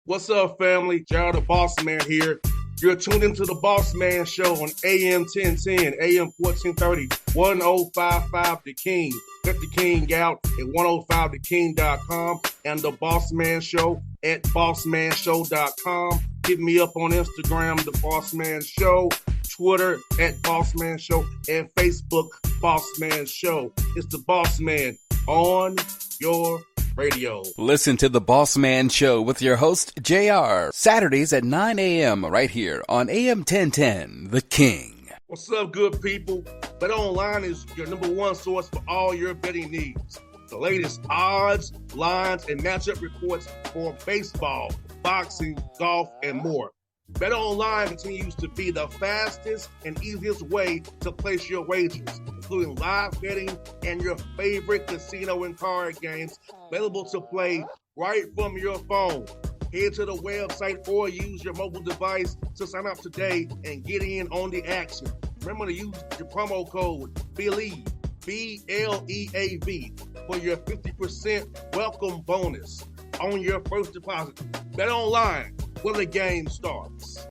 What's up, family? Gerald the Bossman here. You're tuned into the Bossman Show on AM 1010, AM 1430, 1055 The King. Let the King out at 105theking.com and the Bossman Show at bossmanshow.com. Hit me up on Instagram, The Bossman Show, Twitter at Bossman Show, and Facebook, Bossman Show. It's the Bossman on your radio. Listen to the Bossman Show with your host, JR, Saturdays at 9 a.m. right here on AM 1010, The King. What's up, good people? Bet Online is your number one source for all your betting needs. The latest odds, lines, and matchup reports for baseball, boxing, golf, and more. Bet Online continues to be the fastest and easiest way to place your wagers, including live betting and your favorite casino and card games available to play right from your phone. Head to the website or use your mobile device to sign up today and get in on the action. Remember to use your promo code BELIEVE, B-L-E-A-V, for your 50% welcome bonus on your first deposit. Bet Online, where the game starts.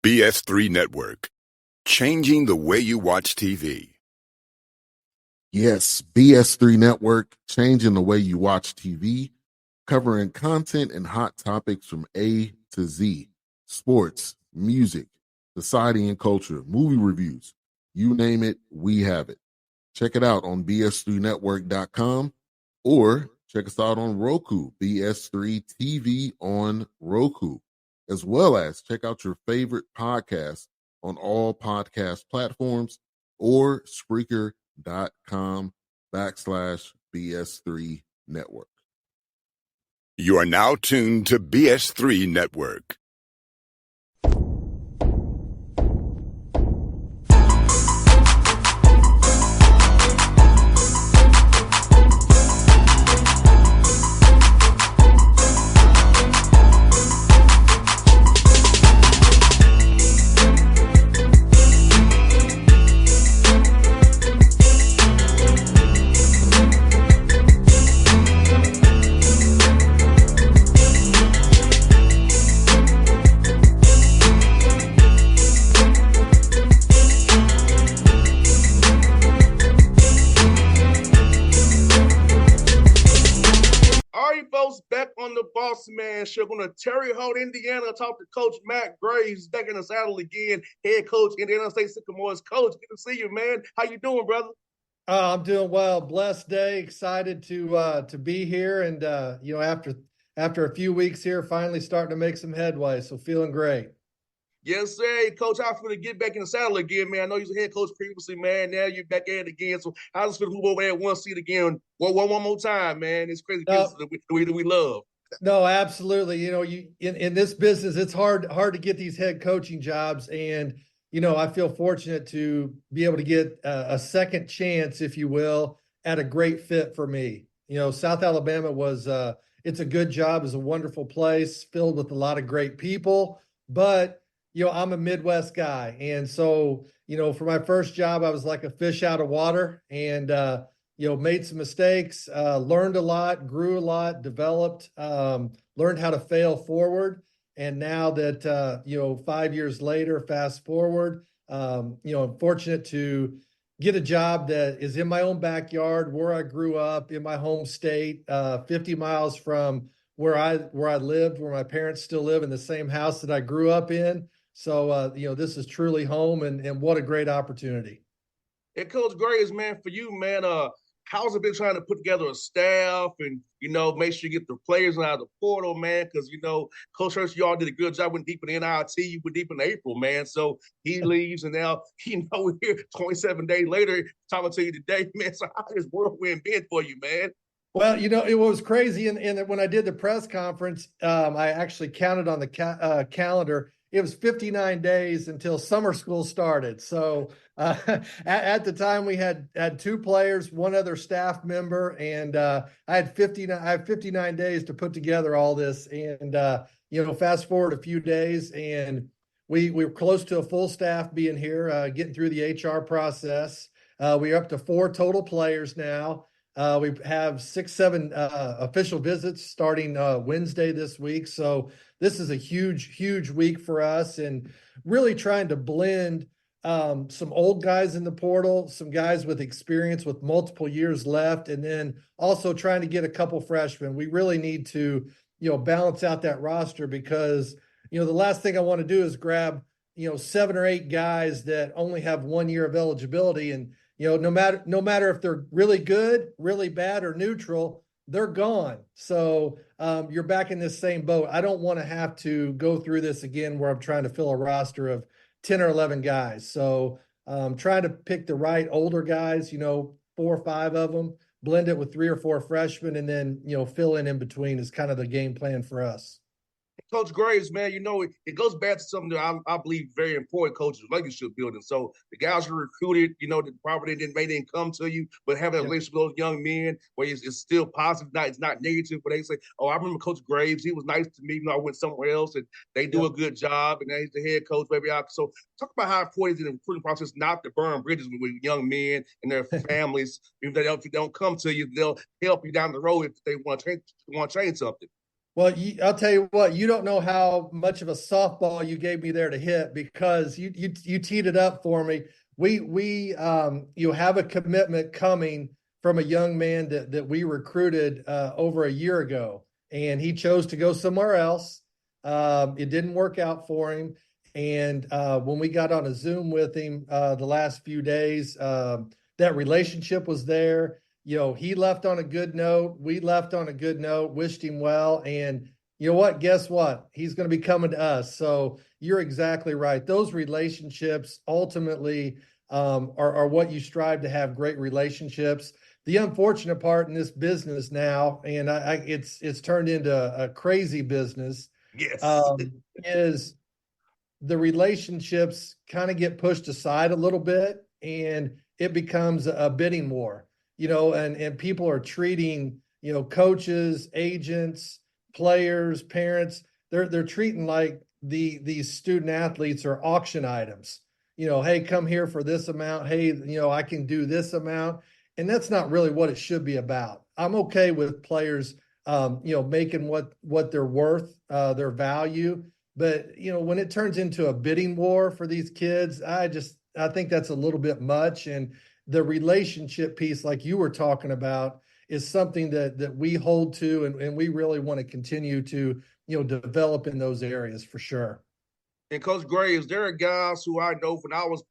BS3 Network, changing the way you watch TV. Yes, BS3 Network, changing the way you watch TV, covering content and hot topics from A to Z, sports, music, society and culture, movie reviews, you name it, we have it. Check it out on bs3network.com or check us out on Roku, BS3 TV on Roku, as well as check out your favorite podcast on all podcast platforms or Spreaker.com/BS3 Network. You are now tuned to BS3 Network. Bossman Show. Going to Terre Haute, Indiana, talk to Coach Matt Graves back in the saddle again. Head coach, Indiana State Sycamores. Coach, good to see you, man. How you doing, brother? I'm doing well. Blessed day. Excited to be here, and after a few weeks here, finally starting to make some headway. So feeling great. Yes, sir. Coach, how feel to get back in the saddle again, man? I know you was a head coach previously, man. Now you're back at it again. So how does it feel to move over there one seat again? One more time, man. It's crazy. The way that we love. No, absolutely. You in this business, it's hard to get these head coaching jobs, and I feel fortunate to be able to get a second chance, if you will, at a great fit for me. South Alabama was it's a good job, it's a wonderful place filled with a lot of great people, but I'm a Midwest guy, and so for my first job, I was like a fish out of water, and made some mistakes, learned a lot, grew a lot, developed, learned how to fail forward. And now that, 5 years later, fast forward, I'm fortunate to get a job that is in my own backyard, where I grew up, in my home state, 50 miles from where I lived, where my parents still live in the same house that I grew up in. So, this is truly home, and what a great opportunity. And Coach Graves, man, for you, man, how's it been trying to put together a staff and, make sure you get the players out of the portal, man? Because, Coach Hurst, y'all did a good job. Went deep in the NIT. You went deep in April, man. So he leaves, and now, we're here 27 days later talking to you today, man. So how has whirlwind been for you, man? Well, it was crazy. And when I did the press conference, I actually counted on the calendar. It was 59 days until summer school started. So at the time, we had two players, one other staff member, and I have 59 days to put together all this. And fast forward a few days, and we were close to a full staff being here, getting through the HR process. We're up to 4 total players now. We have 6, 7 official visits starting Wednesday this week. So this is a huge, huge week for us, and really trying to blend some old guys in the portal, some guys with experience with multiple years left, and then also trying to get a couple freshmen. We really need to, balance out that roster because, the last thing I want to do is grab, 7 or 8 guys that only have 1 year of eligibility. And, no matter if they're really good, really bad, or neutral, they're gone. So you're back in this same boat. I don't want to have to go through this again where I'm trying to fill a roster of 10 or 11 guys. So trying to pick the right older guys, 4 or 5 of them, blend it with 3 or 4 freshmen, and then, fill in between is kind of the game plan for us. Coach Graves, man, it goes back to something that I believe very important, coaches, relationship building. So the guys who recruited, that probably didn't come to you, but having a relationship with those young men where it's still positive, it's not negative, but they say, oh, I remember Coach Graves, he was nice to me when I went somewhere else, and they do a good job, and he's the head coach, baby. So talk about how important it is in the recruiting process not to burn bridges with young men and their families. If they don't come to you, they'll help you down the road if they want to change something. Well, I'll tell you what, you don't know how much of a softball you gave me there to hit because you teed it up for me. We have a commitment coming from a young man that we recruited over a year ago, and he chose to go somewhere else. It didn't work out for him. And when we got on a Zoom with him the last few days, that relationship was there. He left on a good note. We left on a good note, wished him well. And you know what? Guess what? He's going to be coming to us. So you're exactly right. Those relationships ultimately are what you strive to have, great relationships. The unfortunate part in this business now, and it's turned into a crazy business, is the relationships kind of get pushed aside a little bit, and it becomes a bidding war. And people are treating, coaches, agents, players, parents, they're treating like these student athletes are auction items. Hey, come here for this amount. Hey, I can do this amount. And that's not really what it should be about. I'm okay with players, making what they're worth, their value. But, when it turns into a bidding war for these kids, I think that's a little bit much. And the relationship piece, like you were talking about, is something that we hold to, and we really want to continue to, develop in those areas for sure. And Coach Graves, there are guys who I know when I was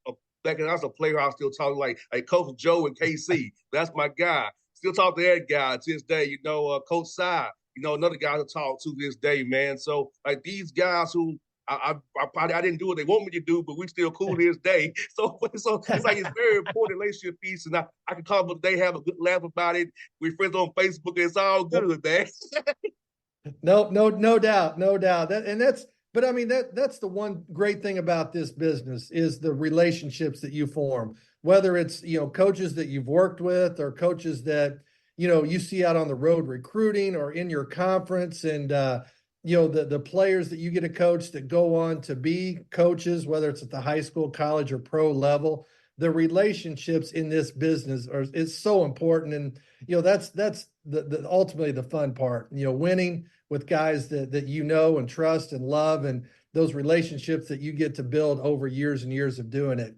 back when I was a player, I was still talking like Coach Joe and KC. That's my guy. Still talk to that guy to this day. Coach Sy, another guy to talk to this day, man. So like these guys who I probably didn't do what they want me to do, but we still cool to this day. So it's like it's very important relationship piece, and I can call them. They have a good laugh about it. We're friends on Facebook. And it's all good, man. No doubt. But I mean that's the one great thing about this business is the relationships that you form. Whether it's coaches that you've worked with or coaches that you see out on the road recruiting or in your conference, and the players that you get to coach that go on to be coaches, whether it's at the high school, college, or pro level, the relationships in this business is so important. And, that's the ultimately the fun part, winning with guys that and trust and love, and those relationships that you get to build over years and years of doing it.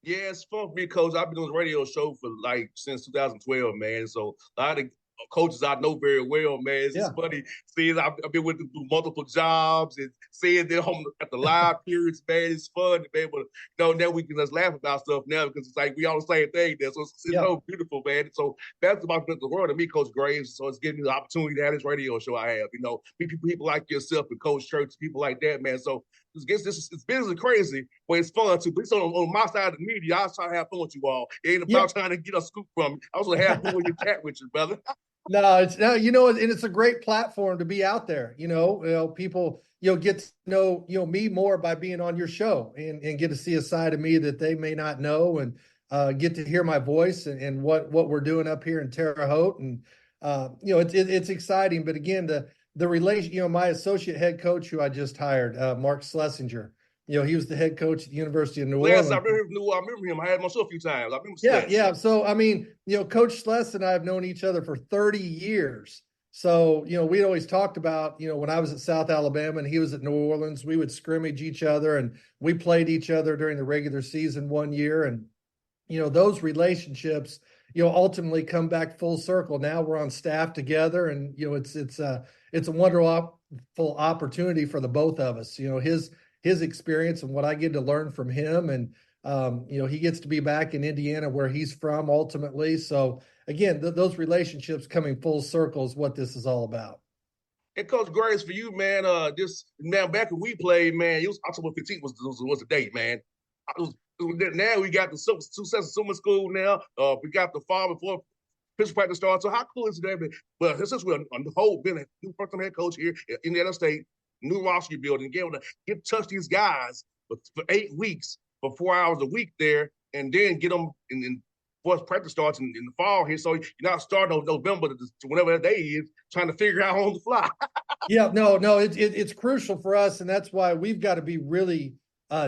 Yeah, it's fun for me, Coach. I've been on the radio show for since 2012, man. So a lot of coaches I know very well, man. It's just funny seeing I've been with them through multiple jobs and seeing them at the live periods, man. It's fun to be able to, now we can just laugh about stuff now because it's like we all the same thing there. So it's so beautiful, man. So that's about the world to me, Coach Graves. So it's giving me the opportunity to have this radio show I have, people like yourself and Coach Church, people like that, man. So it's business is crazy, but it's fun too. But it's on my side of the media. I was trying to have fun with you all. It ain't about trying to get a scoop from you. I was going to have fun with your chat with you, brother. And it's a great platform to be out there. People, get to know, me more by being on your show and get to see a side of me that they may not know, and get to hear my voice and what we're doing up here in Terre Haute. And, it's exciting. But again, the relation, my associate head coach who I just hired, Mark Schlesinger, He was the head coach at the University of New Les, Orleans. I remember him. I had him on show a few times. I remember Yeah, Les. yeah. So, I mean, Coach Sless and I have known each other for 30 years. So, we always talked about, when I was at South Alabama and he was at New Orleans, we would scrimmage each other and we played each other during the regular season one year. And, those relationships, ultimately come back full circle. Now we're on staff together and, it's a wonderful opportunity for the both of us, his experience and what I get to learn from him. And, he gets to be back in Indiana where he's from ultimately. So again, those relationships coming full circle is what this is all about. And Coach Graves, for you, man, back when we played, man, it was October 15th was the date, man. Now we got the two sets of summer school now. We got the fall before pitch practice starts. So how cool is that? But since we're on the whole been a new first-time head coach here in Indiana State, new roster building, get able to touch these guys for 8 weeks, for 4 hours a week there, and then get them in before practice starts in the fall here. So you're not starting on November to whatever that day is, trying to figure out on the fly. Yeah, no, it's crucial for us, and that's why we've got to be really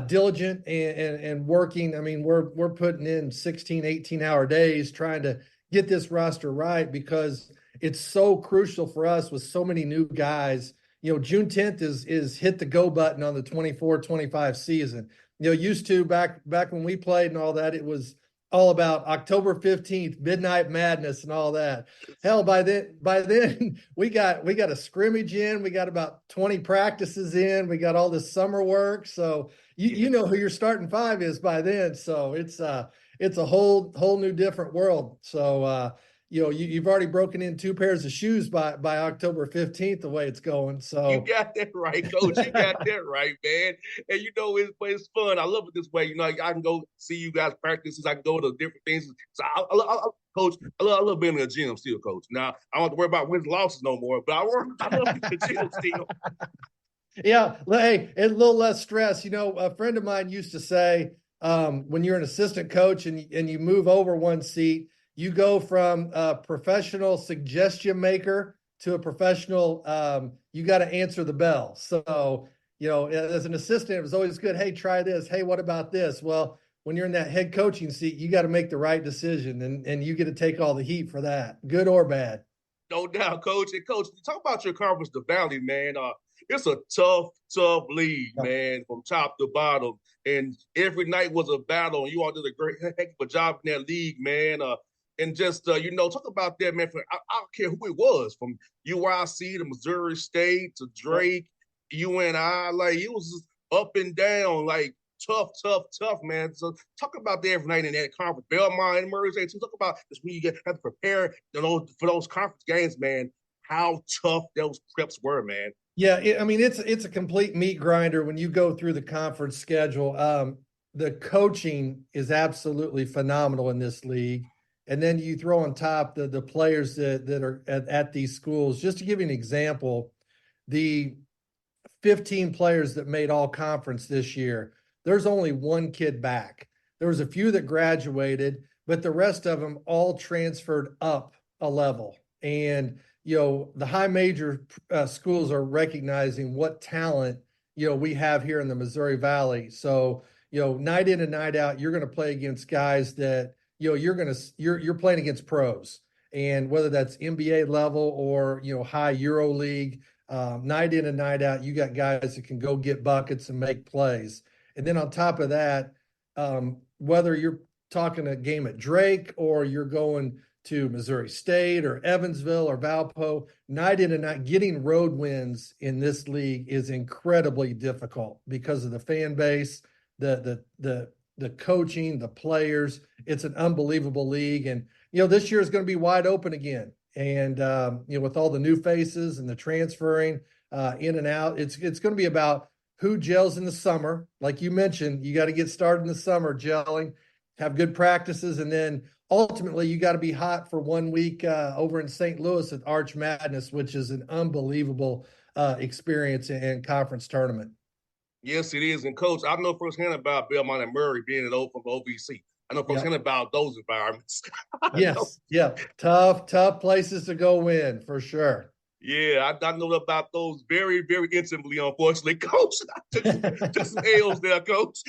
diligent and working. I mean, we're putting in 16, 18-hour days trying to get this roster right because it's so crucial for us with so many new guys. June 10th is hit the go button on the 24-25 season. Used to back when we played and all that, it was all about October 15th, midnight madness and all that. Hell, by then we got a scrimmage in, we got about 20 practices in, we got all this summer work. So you know who your starting five is by then. So it's a whole new different world. So you've already broken in 2 pairs of shoes by October 15th, the way it's going. So you got that right, Coach. You got that right, man. And it's fun. I love it this way. I can go see you guys practices. I can go to different things. So Coach, I love being in the gym still, Coach. Now I don't have to worry about wins and losses no more, but I love being in the gym still. Yeah, hey, it's a little less stress. A friend of mine used to say, when you're an assistant coach and you move over one seat, you go from a professional suggestion maker to a professional, you got to answer the bell. So, as an assistant, it was always good. Hey, try this. Hey, what about this? Well, when you're in that head coaching seat, you got to make the right decision and you get to take all the heat for that, good or bad. No doubt, Coach. And Coach, talk about your conference, the Valley, man. It's a tough league, man, from top to bottom. And every night was a battle. And you all did a great heck of a job in that league, man. And just talk about that, man. I don't care who it was, from UIC to Missouri State to Drake, UNI. Like, it was just up and down, like tough, man. So talk about that every night in that conference. Belmont and Murray State. So talk about this when you have to prepare, for those conference games, man. How tough those preps were, man. Yeah, it's a complete meat grinder when you go through the conference schedule. The coaching is absolutely phenomenal in this league. And then you throw on top the players that are at these schools. Just to give you an example, the 15 players that made all conference this year, there's only one kid back. There was a few that graduated, but the rest of them all transferred up a level. And, the high major schools are recognizing what talent, we have here in the Missouri Valley. So, night in and night out, you're going to play against guys that, you're playing against pros, and whether that's NBA level or high Euro League, night in and night out, you got guys that can go get buckets and make plays. And then on top of that, whether you're talking a game at Drake or you're going to Missouri State or Evansville or Valpo, night in and night, getting road wins in this league is incredibly difficult because of the fan base, the coaching, the players. It's an unbelievable league. And, this year is going to be wide open again. And, with all the new faces and the transferring in and out, it's going to be about who gels in the summer. Like you mentioned, you got to get started in the summer gelling, have good practices, and then ultimately you got to be hot for 1 week over in St. Louis at Arch Madness, which is an unbelievable experience and conference tournament. Yes, it is. And Coach, I know firsthand about Belmont and Murray being an old from OVC. I know firsthand about those environments. Yes. Yeah. Tough places to go win for sure. Yeah, I know about those very, very intimately, unfortunately, Coach. Took some L's there, Coach.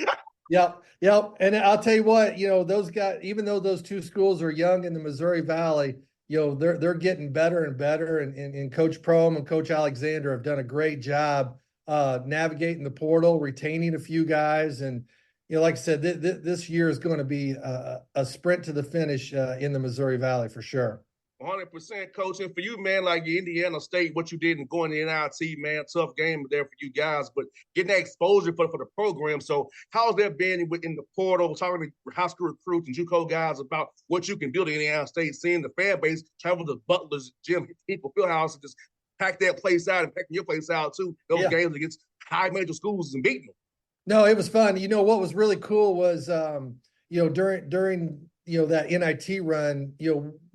Yep, yep. And I'll tell you what, those guys, even though those two schools are young in the Missouri Valley, they're getting better and better. And Coach Prohm and Coach Alexander have done a great job navigating the portal, retaining a few guys. And, like I said, this year is going to be a sprint to the finish in the Missouri Valley for sure. 100% coaching for you, man. Like Indiana State, what you did in going to NIT, man, tough game there for you guys, but getting that exposure for the program. So, how's that been in the portal, talking to high school recruits and JUCO guys about what you can build in Indiana State, seeing the fan base travel to Butler's gym, people Fieldhouse, and just pack that place out and packing your place out too. Those games against high major schools and beating them. No, it was fun. What was really cool was, during that NIT run,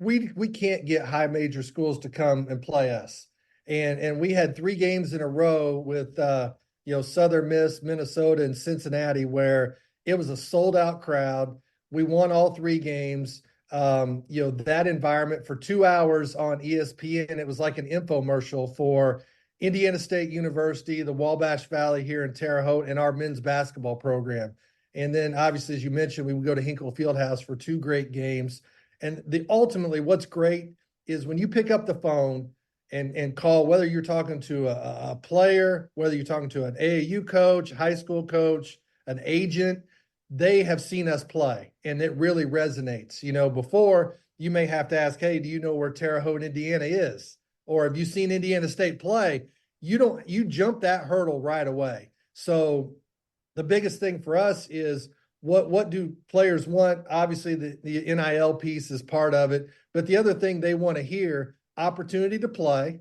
we can't get high major schools to come and play us. And we had 3 games in a row with, Southern Miss, Minnesota, and Cincinnati, where it was a sold out crowd. We won all 3 games. That environment for 2 hours on ESPN, it was like an infomercial for Indiana State University, the Wabash Valley here in Terre Haute, and our men's basketball program. And then, obviously, as you mentioned, we would go to Hinkle Fieldhouse for 2 great games. And ultimately, what's great is when you pick up the phone and call, whether you're talking to a player, whether you're talking to an AAU coach, high school coach, an agent, they have seen us play, and it really resonates. Before, you may have to ask, hey, do you know where Terre Haute, Indiana is? Or have you seen Indiana State play? You jump that hurdle right away. So the biggest thing for us is what do players want? Obviously, the NIL piece is part of it, but the other thing they want to hear, opportunity to play.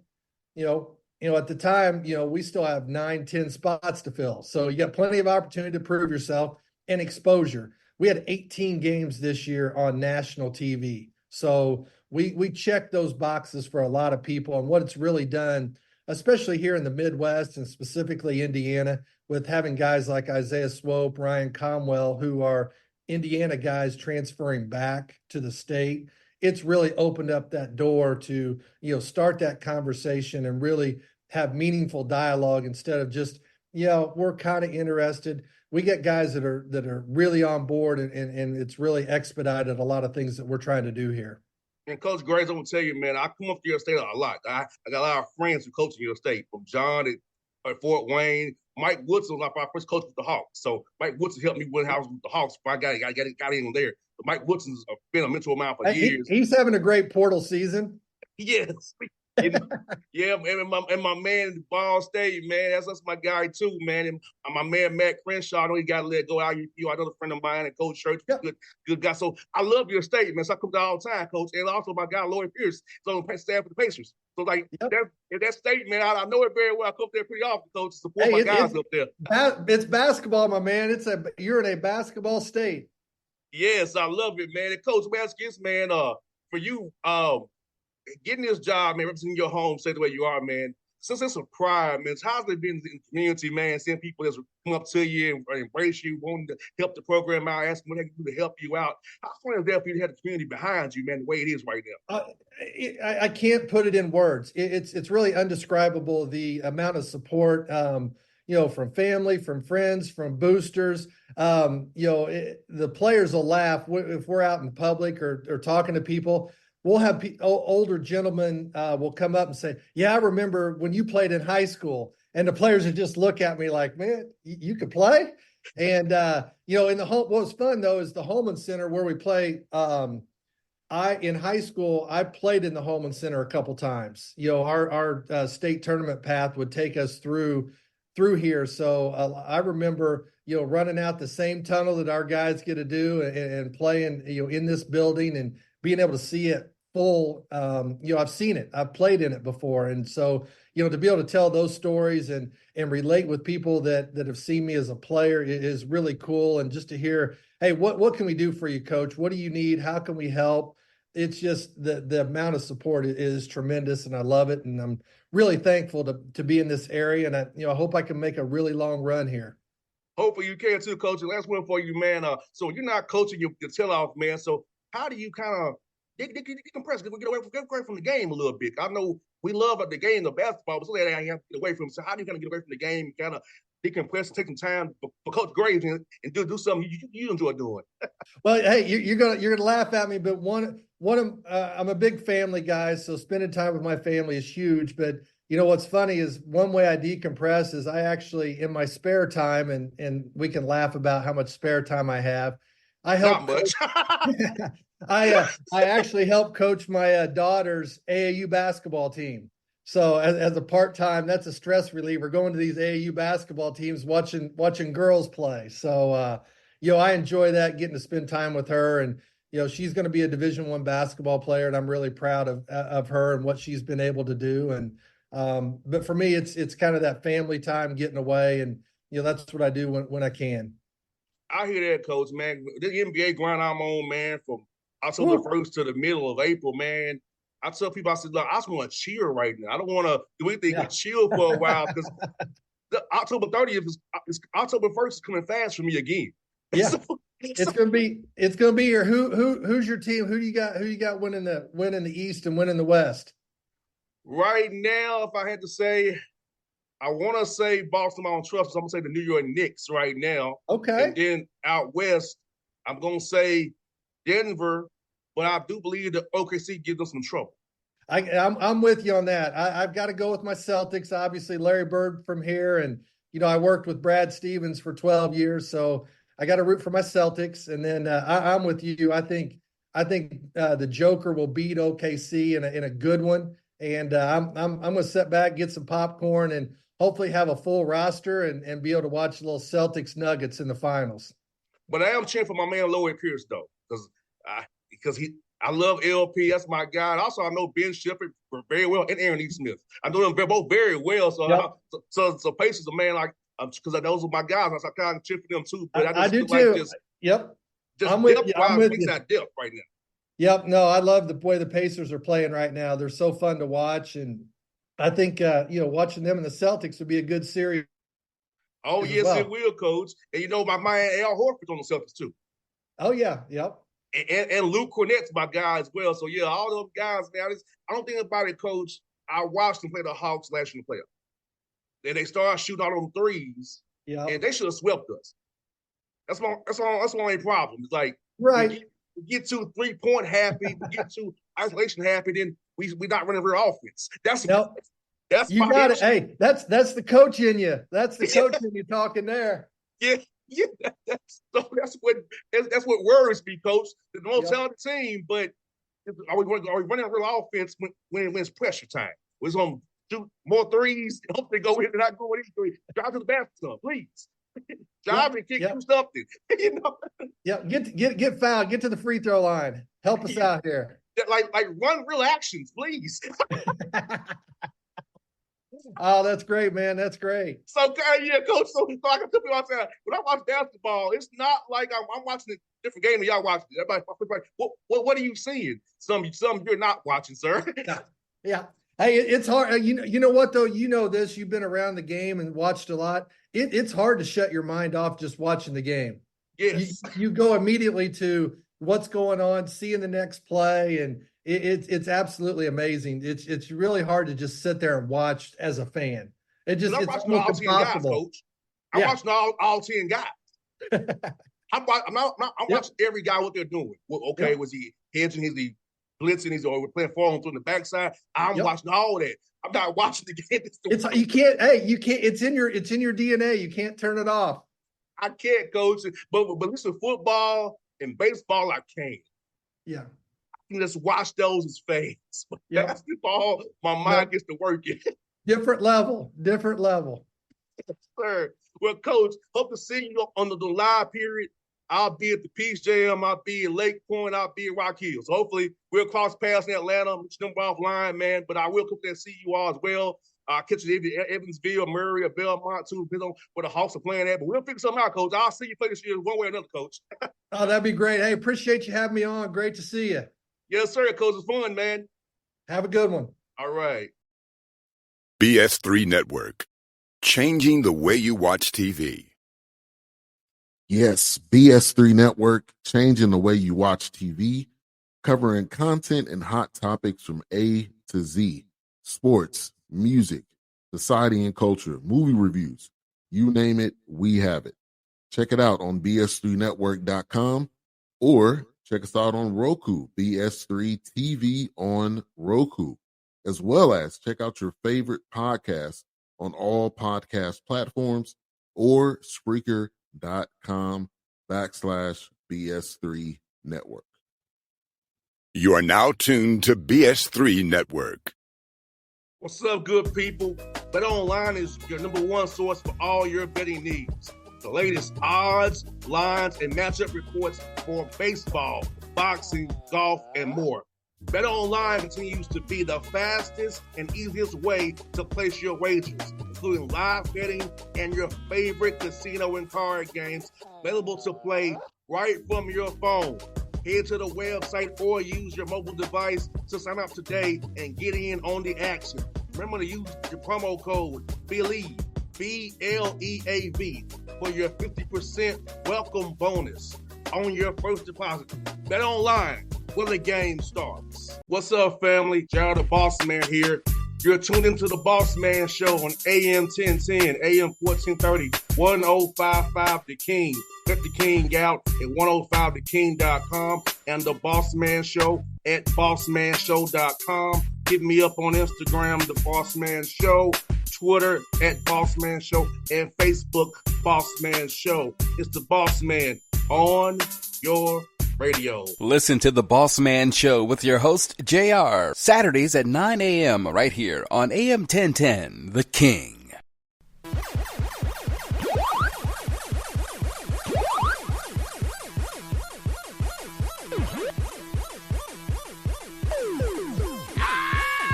At the time, we still have 9, 10 spots to fill. So you got plenty of opportunity to prove yourself and exposure. We had 18 games this year on national TV. So we checked those boxes for a lot of people, and what it's really done, especially here in the Midwest and specifically Indiana, with having guys like Isaiah Swope, Ryan Comwell, who are Indiana guys transferring back to the state. It's really opened up that door to, start that conversation and really have meaningful dialogue instead of just, we're kind of interested. We get guys that are really on board, and it's really expedited a lot of things that we're trying to do here. And Coach Graves, I'm gonna tell you, man, I come up to your state a lot. I got a lot of friends who coach in your state, from John at Fort Wayne. Mike Woodson was my first coach with the Hawks. So Mike Woodson helped me win house with the Hawks before I got in there. But Mike Woodson's been a mentor of mine for years. He's having a great portal season. Yes. Yeah, and my man in Ball State, man, that's my guy too, man. And my man Matt Crenshaw, I know he got to let go. Another friend of mine and Coach Church, good guy. So I love your state, man. So I come down all the time, Coach, and also my guy Lloyd Pierce, is on the staff for the Pacers. So that state, man, I know it very well. I come up there pretty often, Coach, to support my guys up there. It's basketball, my man. You're in a basketball state. Yes, I love it, man. And Coach, man, man, for you, getting this job, man, representing your home state the way you are, man, since it's a pride, man, how's it been in the community, man, seeing people that's come up to you and embrace you, wanting to help the program out, asking what they can do to help you out? How fun is that for you to have the community behind you, man, the way it is right now? I can't put it in words. It's really undescribable, the amount of support, from family, from friends, from boosters. The players will laugh if we're out in public or talking to people. We'll have older gentlemen will come up and say, yeah, I remember when you played in high school. And the players would just look at me like, man, you could play? And, in the home, what was fun, though, is the Holman Center where we play. In high school, I played in the Holman Center a couple times. Our state tournament path would take us through here. So I remember, running out the same tunnel that our guys get to do and playing, in this building and being able to see it full. I've seen it. I've played in it before. And so, to be able to tell those stories and relate with people that have seen me as a player is really cool. And just to hear, hey, what can we do for you, Coach? What do you need? How can we help? It's just the amount of support is tremendous, and I love it. And I'm really thankful to be in this area. And I hope I can make a really long run here. Hopefully you can too, Coach. And last one for you, man. So you're not coaching your tail-off, man. So how do you kind of decompress? Get away from the game a little bit. I know we love the game of basketball, but something that I have to get away from. So how do you kind of get away from the game and kind of decompress, take some time for Coach Graves and do something you enjoy doing? Well, hey, you're gonna laugh at me, but I'm a big family guy, so spending time with my family is huge. But what's funny is one way I decompress is I actually in my spare time, and we can laugh about how much spare time I have. I help. Not much. I actually help coach my daughter's AAU basketball team. So as a part-time, that's a stress reliever, going to these AAU basketball teams, watching girls play. So I enjoy that, getting to spend time with her, and she's going to be a Division I basketball player, and I'm really proud of her and what she's been able to do. And but for me, it's kind of that family time, getting away, and that's what I do when I can. I hear that, Coach, man. The NBA grind I'm on, man, from October 1st to the middle of April, man. I tell people, I said, look, I just want to cheer right now. I don't want to do anything but chill for a while because October 30th is October 1st is coming fast for me again. Yeah, it's gonna be here. Who's your team? Who you got winning the East and winning the West? Right now, if I had to say, I want to say Boston, I don't trust. So I'm gonna say the New York Knicks right now. Okay. And then out west, I'm gonna say Denver, but I do believe that OKC gives them some trouble. I'm with you on that. I've got to go with my Celtics. Obviously, Larry Bird from here, and I worked with Brad Stevens for 12 years, so I got to root for my Celtics. And then I'm with you. I think the Joker will beat OKC in a good one, and I'm going to sit back, get some popcorn, and hopefully have a full roster and be able to watch a little Celtics Nuggets in the finals. But I am cheering for my man Lloyd Pierce though, because I love LP. That's my guy. And also, I know Ben Shepherd very well and Aaron E. Smith. I know them both very well. So, yep. so Pace is a man like because those are my guys. So I kind of cheer for them too. But I do too. Yep. I'm with you. That depth right now. Yep. No, I love the way the Pacers are playing right now. They're so fun to watch, and I think watching them and the Celtics would be a good series. Oh yes, it will, Coach. And my man Al Horford's on the Celtics too. Oh yeah, yep. And Luke Cornett's my guy as well. So yeah, all those guys, man. I don't think about it, Coach. I watched them play the Hawks last year in the playoffs. Then they started shooting all them threes, and they should have swept us. That's my only problem. It's like right. We get too 3-point happy, we get too isolation happy, then we not running real offense. That's you got it. Hey, that's the coach in you. That's the coach in you talking there. Yeah. That's what worries me, Coach. The most talented team, but are we running a real offense when it's pressure time? We're going to shoot more threes, hope they go in and not go in threes. Drive to the basket, please. Drive and kick do something. Yeah, get fouled. Get to the free throw line. Help us out here. Like run real actions, please. Oh, that's great, man. That's great. So, Coach, so I can tell people out there, when I watch basketball, it's not like I'm watching a different game than y'all watching. Everybody, what are you seeing? Some you're not watching, sir. Yeah. Hey, it's hard. You know what, though? You know this. You've been around the game and watched a lot. It's hard to shut your mind off just watching the game. Yes. You go immediately to what's going on, seeing the next play, and it's absolutely amazing. It's really hard to just sit there and watch as a fan. It's almost impossible. Guys, Coach. I'm watching all 10 guys. I'm watching every guy what they're doing. Okay, was he hedging? Is he blitzing? Is he playing forward through the backside? I'm watching all that. I'm not watching the game. You can't. It's in your DNA. You can't turn it off. I can't, Coach. But listen, football and baseball, I can. Yeah. I can just watch those as fans. But basketball, my mind gets to working. Different level. Yes, sir. Well, Coach, hope to see you under the live period. I'll be at the Peace Jam. I'll be in Lake Point. I'll be in Rock Hill. So hopefully we'll cross paths in Atlanta. Number offline, man. But I will come there and see you all as well. Catch you in Evansville, Murray, or Belmont, too, depending on where the Hawks are playing at. But we'll figure something out, Coach. I'll see you play this year one way or another, Coach. Oh, that'd be great. Hey, appreciate you having me on. Great to see you. Yes, sir, Coach. It's fun, man. Have a good one. All right. BS3 Network. Changing the way you watch TV. Yes, BS3 Network, changing the way you watch TV, covering content and hot topics from A to Z. sports, music, society and culture, movie reviews. You name it, we have it. Check it out on bs3network.com or check us out on Roku, BS3 TV on Roku, as well as check out your favorite podcast on all podcast platforms or Spreaker.com/BS3 Network. You are now tuned to BS3 Network. What's up, good people? BetOnline is your number one source for all your betting needs. The latest odds, lines, and matchup reports for baseball, boxing, golf, and more. BetOnline continues to be the fastest and easiest way to place your wagers, including live betting and your favorite casino and card games available to play right from your phone. Head to the website or use your mobile device to sign up today and get in on the action. Remember to use your promo code BELIEVE, BLEAV, for your 50% welcome bonus on your first deposit. Bet online where the game starts. What's up, family? Jared the Bossman here. You're tuned into the Bossman Show on AM 1010, AM 1430, 1055 The King. Check The King out at 105theking.com and the Bossman Show at bossmanshow.com. Hit me up on Instagram, The Bossman Show, Twitter at Bossman Show, and Facebook, Bossman Show. It's the Bossman on your radio. Listen to The Bossman Show with your host, JR, Saturdays at 9 a.m. right here on AM 1010, The King.